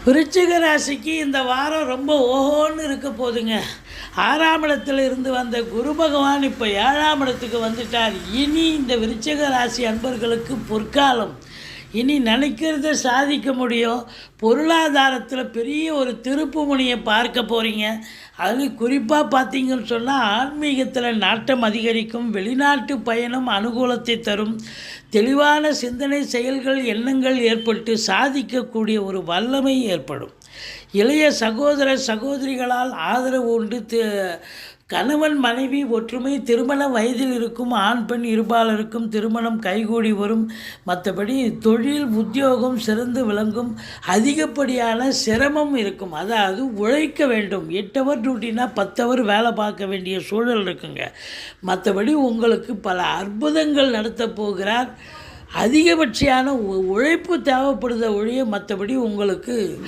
விருச்சிக ராசிக்கு இந்த வாரம் ரொம்ப ஓஹோன்னு இருக்க போதுங்க. 6ஆம் இடத்துல இருந்து வந்த குரு பகவான் இப்போ 7ஆம் இடத்துக்கு வந்துட்டார். இனி இந்த விருச்சிக ராசி அன்பர்களுக்கு பொற்காலம். இனி நினைக்கிறத சாதிக்க முடியும். பொருளாதாரத்தில் பெரிய ஒரு திருப்பு முனையை பார்க்க போகிறீங்க. அது குறிப்பாக பார்த்தீங்கன்னு சொன்னால் ஆன்மீகத்தில் நாட்டம் அதிகரிக்கும். வெளிநாட்டு பயணம் அனுகூலத்தை தரும். தெளிவான சிந்தனை, செயல்கள், எண்ணங்கள் ஏற்பட்டு சாதிக்கக்கூடிய ஒரு வல்லமை ஏற்படும். இளைய சகோதர சகோதரிகளால் ஆதரவு உண்டு. கணவன் மனைவி ஒற்றுமை. திருமண வயதில் இருக்கும் ஆண் பெண் இருபாலருக்கும் திருமணம் கைகூடி வரும். மற்றபடி தொழில் உத்தியோகம் சிறந்து விளங்கும். அதிகப்படியான சிரமம் இருக்கும். அதாவது உழைக்க வேண்டும். 8 ஹவர் டியூட்டினா 10 ஹவர் வேலை பார்க்க வேண்டிய சூழல் இருக்குங்க. மற்றபடி உங்களுக்கு பல அற்புதங்கள் நடத்த போகிறார். அதிகபட்சியான உழைப்பு தேவைப்படுத ஒழிய மற்றபடி உங்களுக்கு